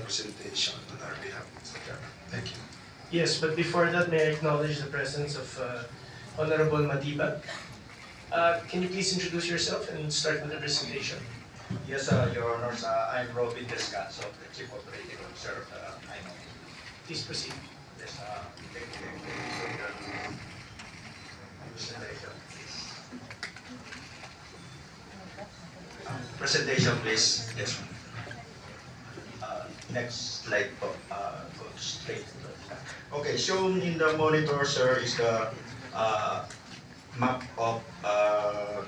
presentation on our behalf, Mr. Chairman. Thank you. Yes, but before that, may I acknowledge the presence of Honorable Matibag. Can you please introduce yourself and start with the presentation? Yes, Your Honors. I'm Robin Descanso, the Chief Operating Officer of BINUBUSISI. Please proceed. Yes, thank you for the presentation, please. Presentation, please. Yes. Next slide po. Go straight to it. Okay, shown in the monitor, sir, is the map of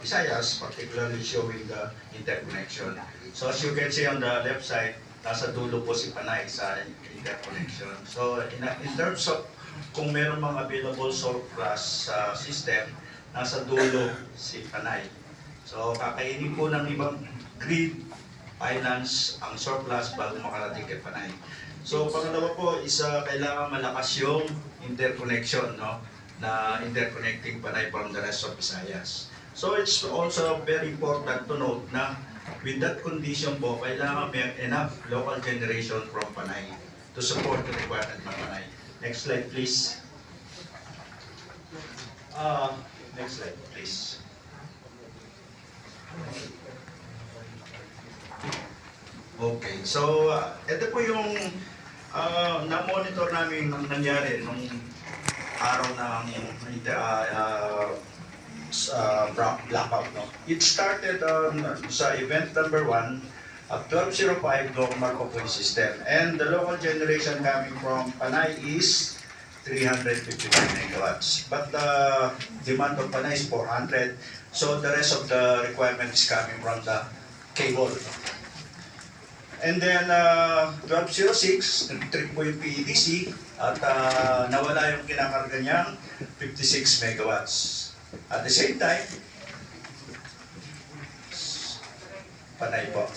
Visayas, particularly showing the interconnection. So as you can see on the left side, nasa dulo po si Panay sa interconnection. So in terms of kung meron mga available surplus system, nasa dulo si Panay. So kakainin po ng ibang grid finance ang surplus bago makarating kay Panay. So pangalawa po is kailangan malakas yung interconnection, no? Na interconnecting Panay from the rest of Visayas. So it's also very important to note na with that condition po, kailangan may enough local generation from Panay to support the requirement ng Panay. Next slide, please. Next slide, please. Okay, so ito po yung na-monitor namin nung nangyari nung araw ng blackout. No? It started sa event number 1 at 12:05 local Marco Point system, and the local generation coming from Panay is 355 megawatts. But the demand of Panay is 400, so the rest of the requirement is coming from the cable. And then 12:06, nag-trip po yung PEDC at nawala yung kinakarga niyang 56 megawatts. At the same time, Panay po.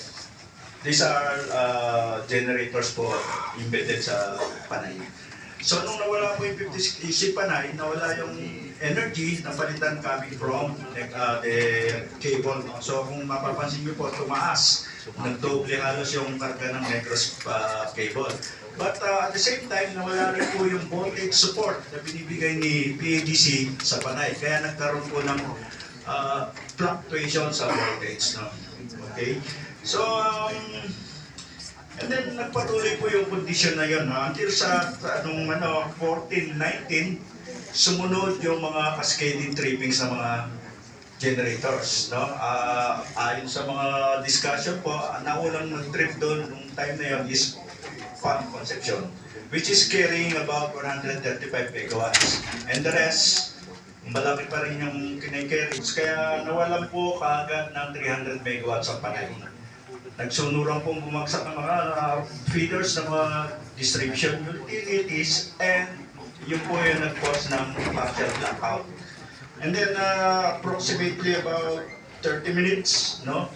These are generators po embedded sa Panay. So nung nawala po yung 56 si Panay, nawala yung energy na palitan coming from the cable. So kung mapapansin niyo po, tumaas. Nagdoble halos yung karga ng Negros cable. But at the same time, nawala rin po yung voltage support na binibigay ni PADC sa Panay. Kaya nagkaroon po ng fluctuation sa voltage. No? Okay? So, and then nagpatuloy po yung condition na yun. No? Until sa 14-19, sumunod yung mga cascading tripping sa mga generators, no? Ayon sa mga discussion po, naunang nag-trip doon nung time na yun is Pump Concepcion, which is carrying about 135 megawatts. And the rest, malaki pa rin yung kinikerry. Kaya nawalan po kaagad ng 300 megawatts ang Panay. Nagsunuran pong bumagsak ng mga feeders ng mga distribution utilities, and yun po yung nag-cause ng partial blackout. And then approximately about 30 minutes, no?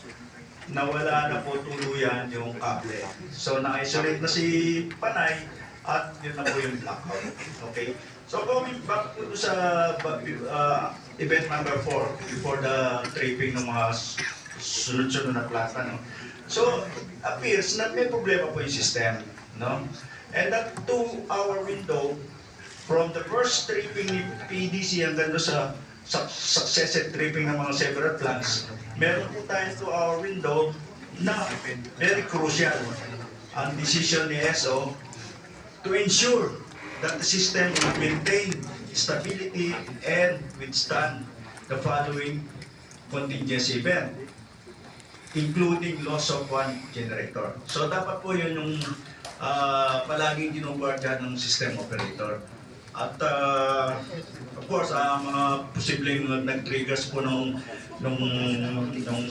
Nawala na po tuluyan yung kable. So na-isolate na si Panay at yun na po yung blackout. Okay? So going back to sa event number 4 before the tripping ng mga sunod-sunod na planta, no? So appears na may problema po yung system, no? And that 2-hour window from the first tripping ni PDC hanggang doon sa successive tripping ng mga several plants, meron po tayong 2-hour window na very crucial ang decision ni SO to ensure that the system will maintain stability and withstand the following contingency event, including loss of one generator. So dapat po yun yung palaging ginuguardian ng system operator. At of course, mga posibleng nag-triggers po nung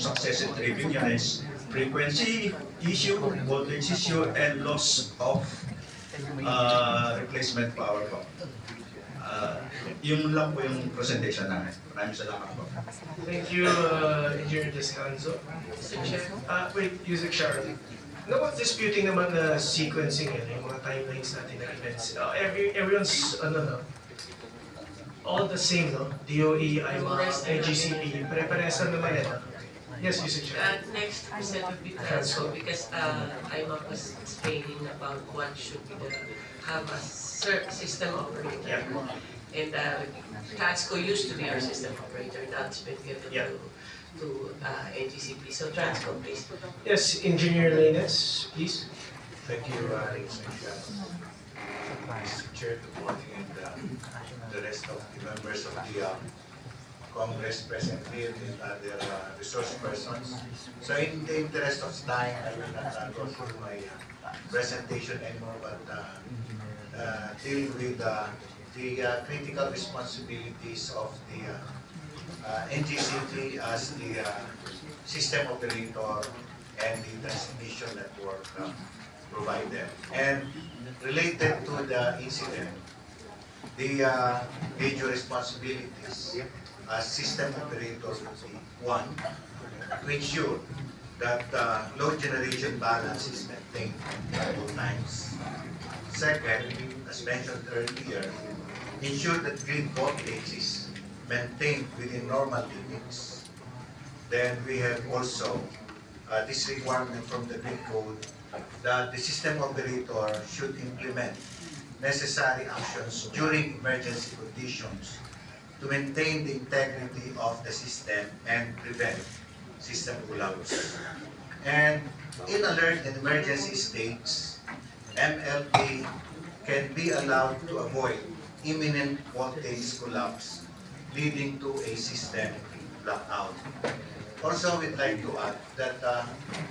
successive tripping yan is frequency issue, voltage issue, and loss of replacement power po. Yung lang po yung presentation namin. Maraming salamat po. Thank you, Engineer Descanso. Wait, Yusek Sharon. No one's disputing naman na sequencing yung mga timelines natin ng events. Everyone's, all the same, no? DOE, IMA, NGCP, pare-parehas lang naman yan. Yes, Yusek Chair. Next present would be Transco because I was explaining about what should be have a system operator. Yeah. And Transco used to be our system operator. That's been given Yeah. to NGCP. So Transco, please. Yes, Engineer Lainez, please. Thank you, Mr. Chair, good morning, and the rest of the members of the Congress present here and other resource persons. So in the interest of time, I will not go through my presentation anymore, but deal with the critical responsibilities of the NGCT as the system operator and the transmission network provider. And related to the incident, the major responsibilities as system operator would be one, to ensure that load generation balance is maintained at all times. Second, as mentioned earlier, ensure that grid voltage is maintained within normal limits. Then we have also this requirement from the grid code that the system operator should implement necessary actions during emergency conditions to maintain the integrity of the system and prevent system collapse. And in alert and emergency states, MLP can be allowed to avoid imminent voltage collapse leading to a system blackout. Also, we'd like to add that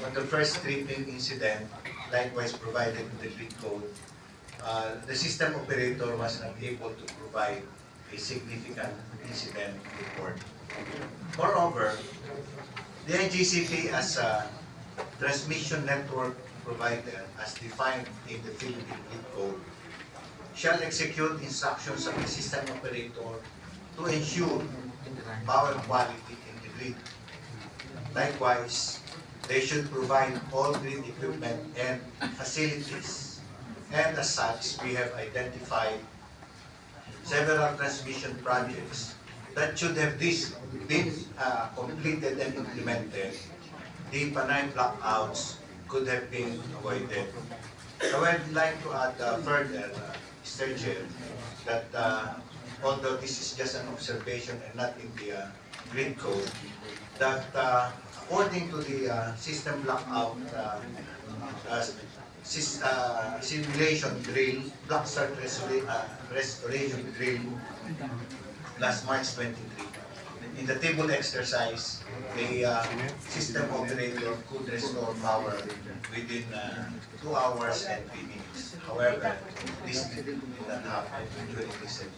on the first tripping incident, likewise provided in the grid code, the system operator was not able to provide a significant incident report. Moreover, the NGCP as a transmission network provider as defined in the Philippine Grid Code shall execute instructions of the system operator to ensure power quality in the grid. Likewise, they should provide all grid equipment and facilities. And as such, we have identified several transmission projects that should have been completed and implemented. The PANAY blackouts could have been avoided. So I'd like to add further, Mr. Chair, that although this is just an observation and not in the grid code, that according to the system blackout simulation drill, black start restoration drill last March 23. In the table exercise, the system operator could restore power within 2 hours and 3 minutes. However, this did not happen during this incident.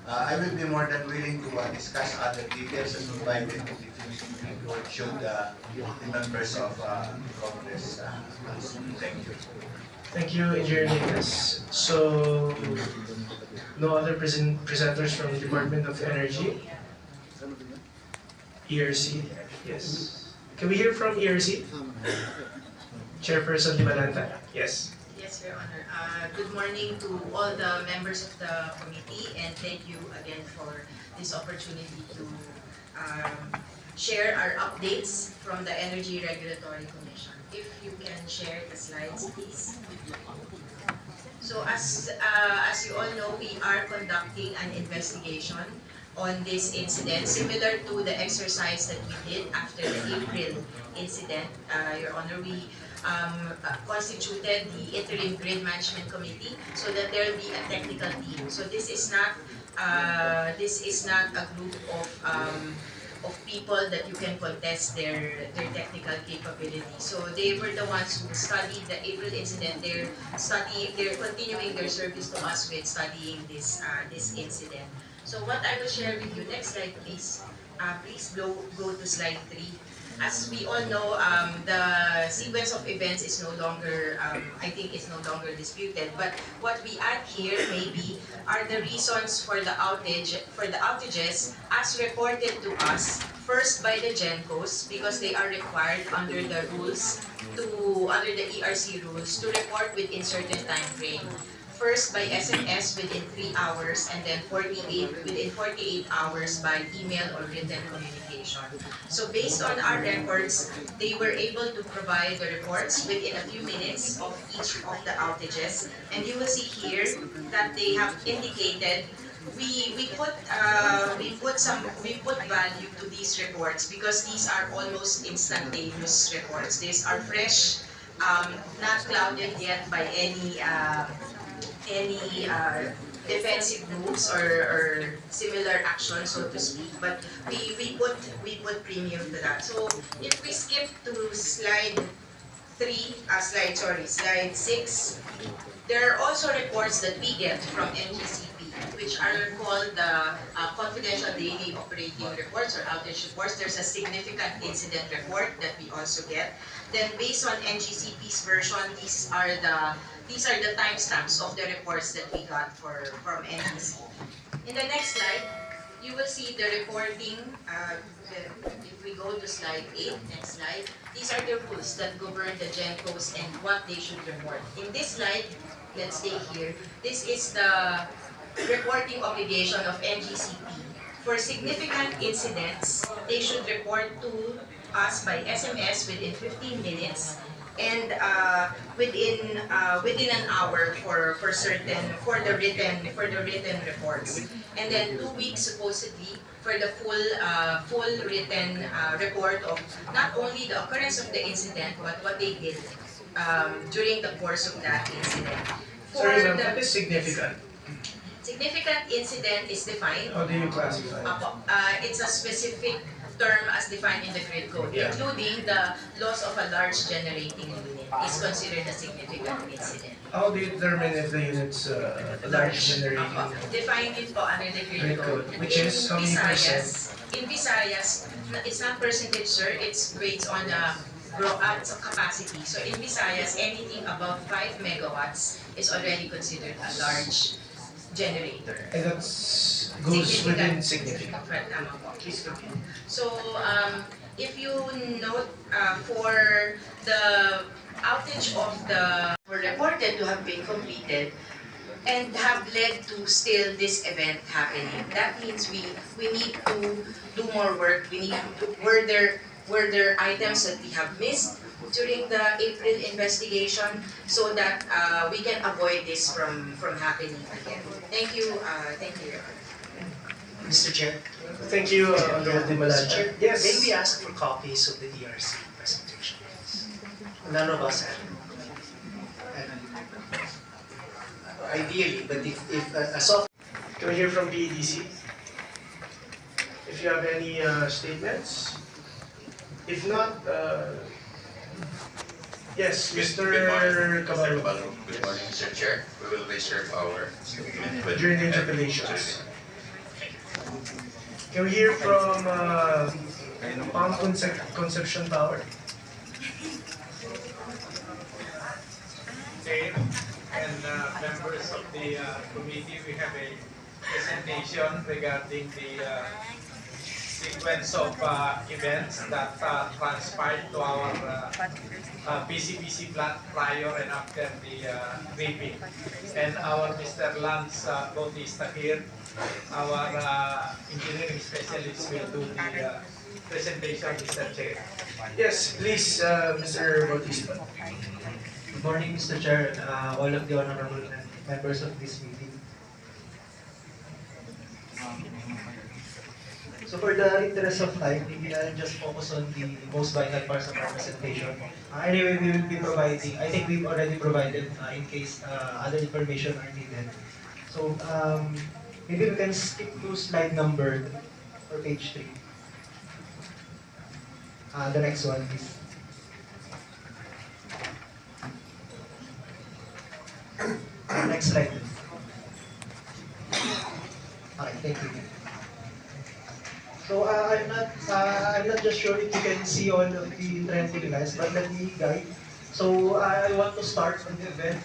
I will be more than willing to discuss other details and provided in the report should the members of Congress ask. Thank you. Thank you, Engineer Lainez. So, no other presenters from the Department of Energy? ERC? Yes. Can we hear from ERC? Chairperson Limalanta? Yes. Yes, Your Honor. Good morning to all the members of the committee, and thank you again for this opportunity to share our updates from the Energy Regulatory Commission. If you can share the slides, please. So as you all know, we are conducting an investigation on this incident, similar to the exercise that we did after the April incident. Your Honor, we constituted the Interim Grid Management Committee so that there will be a technical team. So this is not a group of people that you can contest their technical capability. So they were the ones who studied the April incident. They're continuing their service to us with studying this incident. So what I will share with you, next slide please. Please go to slide 3. As we all know, the sequence of events is no longer, I think it's no longer disputed. But what we add here maybe are the reasons for the outages as reported to us, first by the GENCOs, because they are required under the rules under the ERC rules to report within certain time frame. first by SMS within 3 hours, and then within 48 hours by email or written communication. So based on our records, they were able to provide the reports within a few minutes of each of the outages. And you will see here that they have indicated we put value to these reports because these are almost instantaneous reports. These are fresh, not clouded yet by any defensive moves or similar action, so to speak. But we put premium to that. So if we skip to slide 6, there are also reports that we get from NGCP, which are called the confidential daily operating reports or outage reports. There's a significant incident report that we also get. Then based on NGCP's version, these are the timestamps of the reports that we got from NGCP. In the next slide, you will see the reporting. If we go to slide 8, next slide, these are the rules that govern the GenCos and what they should report. In this slide, let's stay here. This is the reporting obligation of NGCP. For significant incidents, they should report to us by SMS within 15 minutes and within an hour for the written reports, and then 2 weeks supposedly for the full written report of not only the occurrence of the incident but what they did during the course of that incident. Sorry, ma'am, what is significant? Significant incident is defined. How do you classify it? It's a specific term as defined in the grid code, Yeah. including the loss of a large generating unit is considered a significant incident. How do you determine if the unit's large generating? Defined it po under the grid Grid code. code, which is how many percent? In Visayas, it's not percentage, sir. It's based on capacity. So in Visayas, anything above 5 megawatts is already considered a large generator. And that goes within significant. Correct, tama po. Please continue. So, if you note, for the outage of were reported to have been completed and have led to still this event happening. That means we need to do more work. We need to, were there items that we have missed during the April investigation so that we can avoid this from happening again. Thank you, Your Honor. Mr. Chair, Thank you, Honorable Mr. Dimalanta. Chair, Yes. may we ask for copies of the ERC presentation? None of us have. And ideally, but if a soft Can we hear from BEDC? If you have any statements? If not, yes, Mr. Caballo. Good morning, Mr. Chair. We will reserve our statement with During the interpellations. Can we hear from Palm Conception Power? Chair and members of the committee, we have a presentation regarding the sequence of events that transpired to our PCBC plant prior and after the briefing. And our Mr. Lance Bautista here, our engineering specialist, will do the presentation, Mr. Chair. Yes, please, Mr. Bautista. Good morning, Mr. Chair, all of the honorable members of this meeting. So for the interest of time, maybe I'll just focus on the most vital parts of our presentation. Anyway, we will be providing, I think we've already provided in case other information are needed. So maybe we can skip to slide number or page 3. The next one, please. Next slide. Okay, thank you. So I'm not just sure if you can see all of the trending lines, but let me guide. So I want to start on the event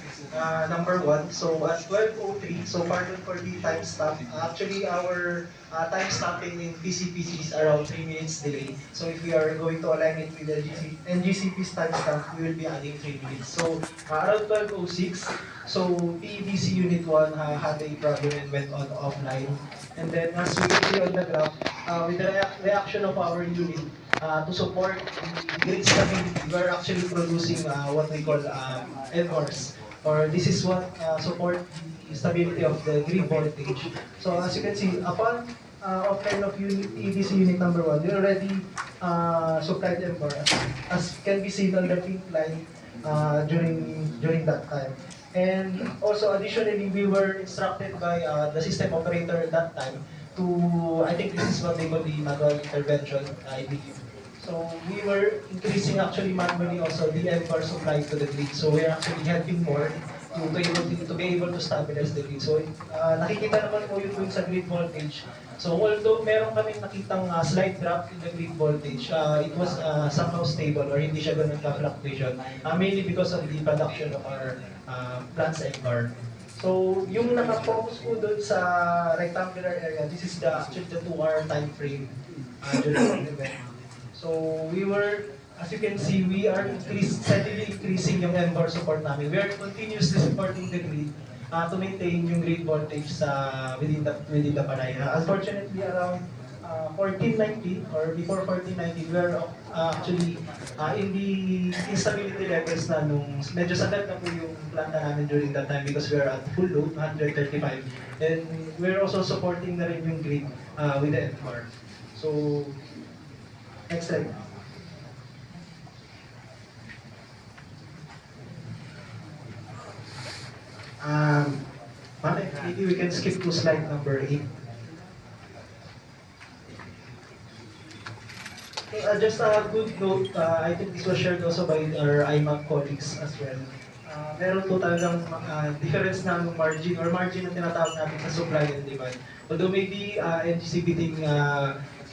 number 1. So at 12:03, so pardon for the timestamp. Actually, our timestamping in PCPC is around 3 minutes delay. So if we are going to align it with the NGCP's timestamp, we will be adding 3 minutes. So around 12:06, so PEDC Unit 1 had a problem and went on offline. And then as we can see on the graph, with the reaction of our unit, to support the grid stability, we're actually producing what we call LRs, or this is what support the stability of the grid voltage. So as you can see, upon offline of unit, EDC unit number 1, we already supplied LR, as can be seen on the pink line during that time. And also additionally, we were instructed by the system operator at that time to, I think this is what they call the manual intervention, I believe. So we were increasing actually manually also the power supply to the grid. So we're actually helping more to be able to stabilize the grid. So nakikita naman po yun sa grid voltage. So although meron kaming nakitang slight drop in the grid voltage, it was somehow stable or hindi siya ganun ka-fluctuation, mainly because of the production of our plant's power. So yung naka-focus po doon sa rectangular area, this is actually the 2-hour time frame during the event. So we were, as you can see, we are steadily increasing yung MVAR support namin. We are continuously supporting the grid to maintain yung grid voltage within the Panay. Unfortunately, around 1490 or before 1490, we are actually in the instability levels na nung medyo sagad na po yung planta namin during that time because we are at full load, 135. And we're also supporting na rin yung grid with the MVAR. So, next slide. Maybe we can skip to slide number 8. Okay, just a good note, I think this was shared also by our IMAC colleagues as well. Meron po talagang difference na margin or margin na tinatawag natin sa supply and demand. Although maybe NGCP team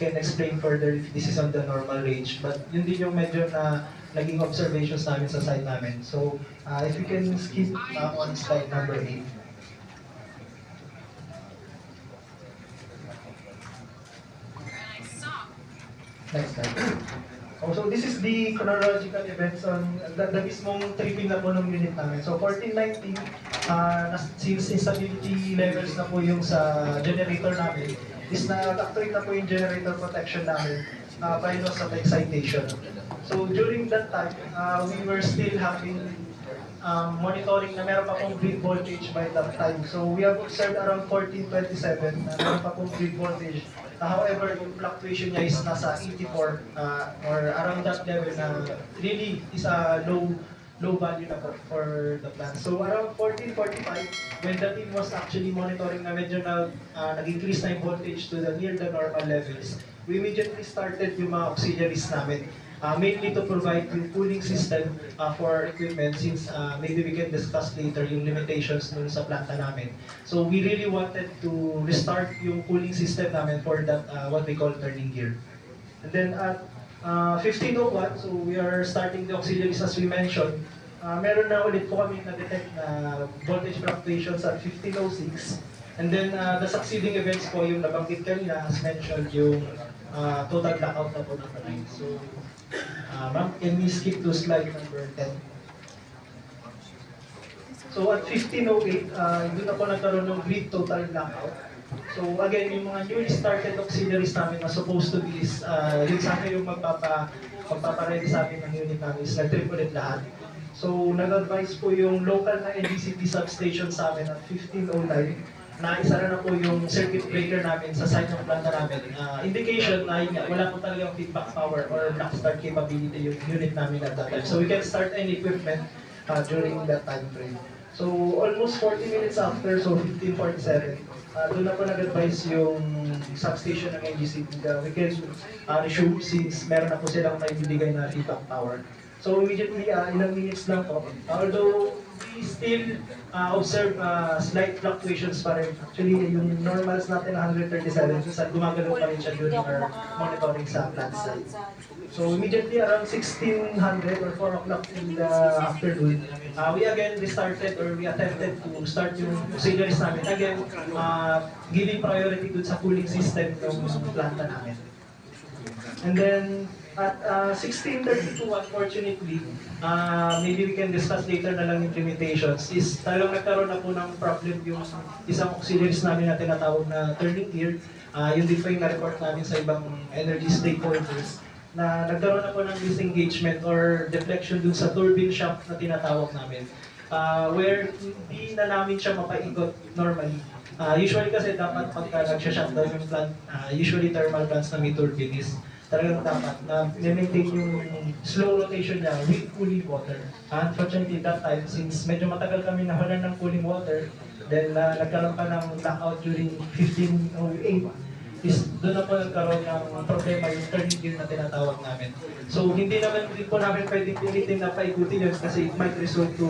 can explain further if this is on the normal range, but yun din yung medyo na naging observations namin sa site namin. So if you can skip on slide number 8. Next slide. So this is the chronological events on the mismong tripping na po ng unit namin. So 1419, since instability levels na po yung sa generator namin, is na-activate na po yung generator protection namin by loss of excitation. So during that time, we were still having monitoring na meron pa pong grid voltage by that time. So we have observed around 1427 na meron pa pong grid voltage. However, yung fluctuation niya is nasa 84 or around that level na really is a low value na for the plant. So around 1445, when the team was actually monitoring na medyo nag-increase na yung voltage to the near the normal levels, we immediately started yung mga auxiliaries namin. Mainly to provide yung cooling system for equipment since maybe we can discuss later yung limitations nun sa planta namin. So we really wanted to restart yung cooling system namin for that what we call turning gear. And then at 1501, so we are starting the auxiliaries as we mentioned. Meron na ulit po kami na-detect na voltage fluctuations at 1506. And then the succeeding events po yung nabanggit kanina as mentioned yung total blackout na po ng Panay. So ma'am, can we skip to slide number 10? So at 1508, doon na po nagkaroon ng grid total blackout. So again, yung mga newly started auxiliaries namin na supposed to be is, yun sa akin yung magpapaready sa amin ng unit namin is nag-trip ulit lahat. So nag-advise po yung local na NGCP substation sa amin at 1509 na isara na po yung circuit breaker namin sa site ng planta namin. Indication na wala po talagang feedback power or black start capability yung unit namin at that time. So we can start any equipment during that time frame. So almost 40 minutes after, so 1547, doon na po nag-advise yung substation ng NGCP na we can resume since meron na po silang may bibigay na feedback power. So immediately, ilang minutes lang po. Although we still observe slight fluctuations pa rin. Actually, yung normals natin na 137, minsan gumagalaw pa rin siya during our monitoring sa plant side. So immediately around 1600 or 4 o'clock in the afternoon, we again restarted or we attempted to start yung auxiliaries namin. Again, giving priority dun sa cooling system ng planta namin. And then at 16:32, unfortunately, maybe we can discuss later na lang yung limitations, is talagang nagkaroon na po ng problem yung isang auxiliaries namin na tinatawag na turning gear. Yun din po yung na-report namin sa ibang energy stakeholders na nagkaroon na po ng disengagement or deflection dun sa turbine shaft na tinatawag namin. Where hindi na namin siya mapaikot normally. Usually kasi dapat pagka nagsha-shutdown yung plant, usually thermal plants na may turbine is talagang dapat na maintain yung slow rotation niya with cooling water. Unfortunately, that time, since medyo matagal kami nawalan ng cooling water, then nagkaroon pa ng blackout during 15:08, is doon na po nagkaroon ng problema yung turning gear na tinatawag namin. So, hindi naman din po namin pwedeng pilitin na paikutin yun kasi it might result to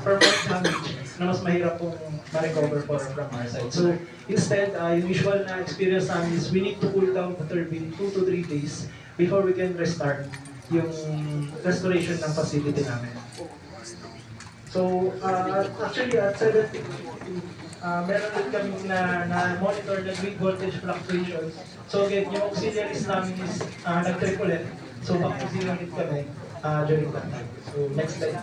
permanent damage na mas mahirap pong ma-recover from our side. So, instead, yung usual na experience namin is we need to cool down the turbine 2 to 3 days before we can restart yung restoration ng facility namin. So, actually at 7:50, meron din kami na monitor the grid voltage fluctuations. So again, yung auxiliaries namin is nag-trip ulit. So back to zero ulit kami during that time. So next slide.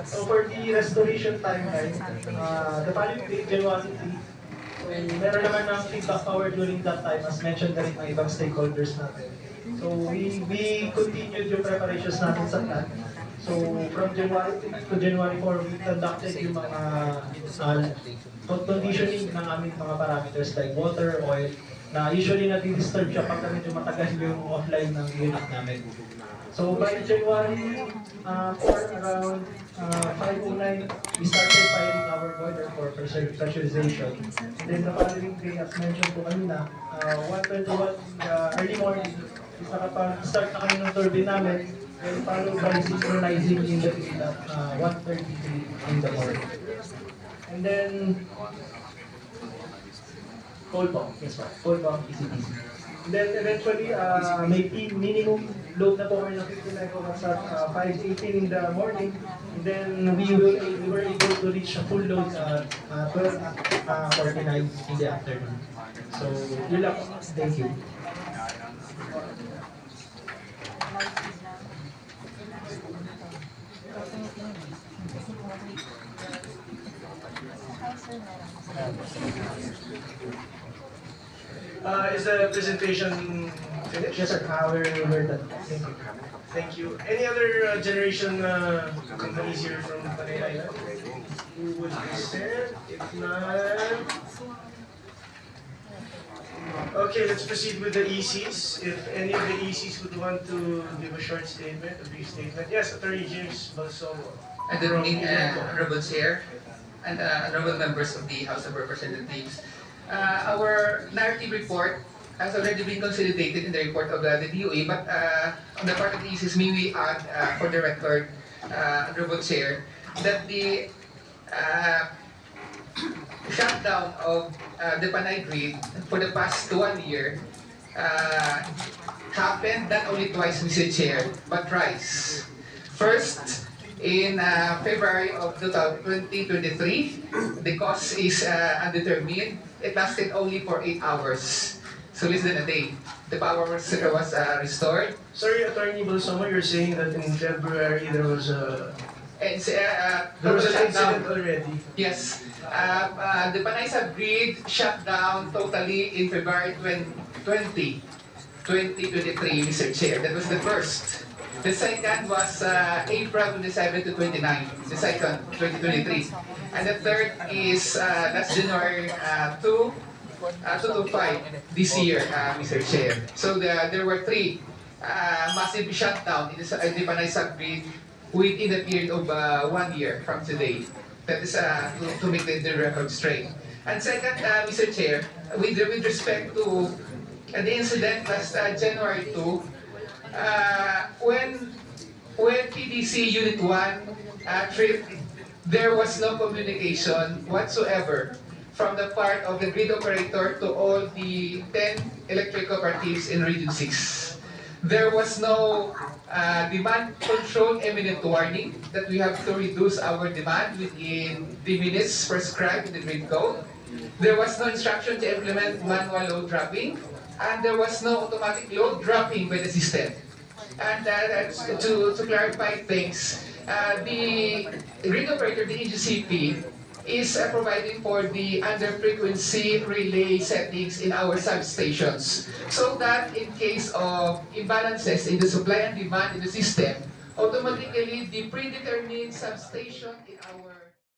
So for the restoration timeline, the following date, January 3, so meron naman ng feedback power during that time as mentioned na rin ng ibang stakeholders natin. So we continued yung preparations natin sa plant. So from January to January 4, we conducted yung mga conditioning ng aming mga parameters like water, oil, na usually nadi-disturb siya pagka medyo matagal yung offline ng unit namin. So by January 4, around 5:09, we started firing our boiler for pressurization. And then the following day, as mentioned po kanina, 1:21 early morning, is nakapag-start na kami ng turbine namin, and followed by synchronizing in the field at 1:33 in the morning. And then, cold pump, yes ma'am, cold pump, ECTC. And then eventually, may minimum load na po kami ng 50 megawatts at 5:18 in the morning. And then we were able to reach a full load at 12:49 in the afternoon. So, yun lang. Thank you. Is the presentation finished? Yes sir, we're done. Thank you. Thank you. Any other generation companies here from Panay Island who would present? If not, okay, let's proceed with the ECs. If any of the ECs would want to give a short statement, a brief statement. Yes, Attorney James Balsomo. And the ruling Honorable Chair and honorable members of the House of Representatives. Our narrative report has already been consolidated in the report of the DOE, but on the part of the ECs, may we add for the record, Honorable Chair, that the shutdown of the Panay grid for the past 1 year happened not only twice, Mr. Chair, but thrice. First, in February of 2023, the cause is undetermined. It lasted only for 8 hours, so less than a day. The power was restored. Sorry, Attorney Balsomo, you're saying that in February there was a And there was an incident already. Yes. The Panay grid shut down totally in February 2023, Mr. Chair. That was the first. The second was April 27 to 29, the second, 2023. And the third is that's January 2 to 5 this year, Mr. Chair. So there were 3 massive shutdown in the Panay grid within the period of 1 year from today. That is to make the record straight. And second, Mr. Chair, with respect to the incident last January 2, when when PDC Unit 1 tripped, there was no communication whatsoever from the part of the grid operator to all the 10 electric cooperatives in Region 6. There was no demand control imminent warning that we have to reduce our demand within the minutes prescribed in the grid code. There was no instruction to implement manual load dropping, and there was no automatic load dropping by the system. And to clarify things, the grid operator, the EGCP, is providing for the under-frequency relay settings in our substations, so that in case of imbalances in the supply and demand in the system, automatically the predetermined substation in our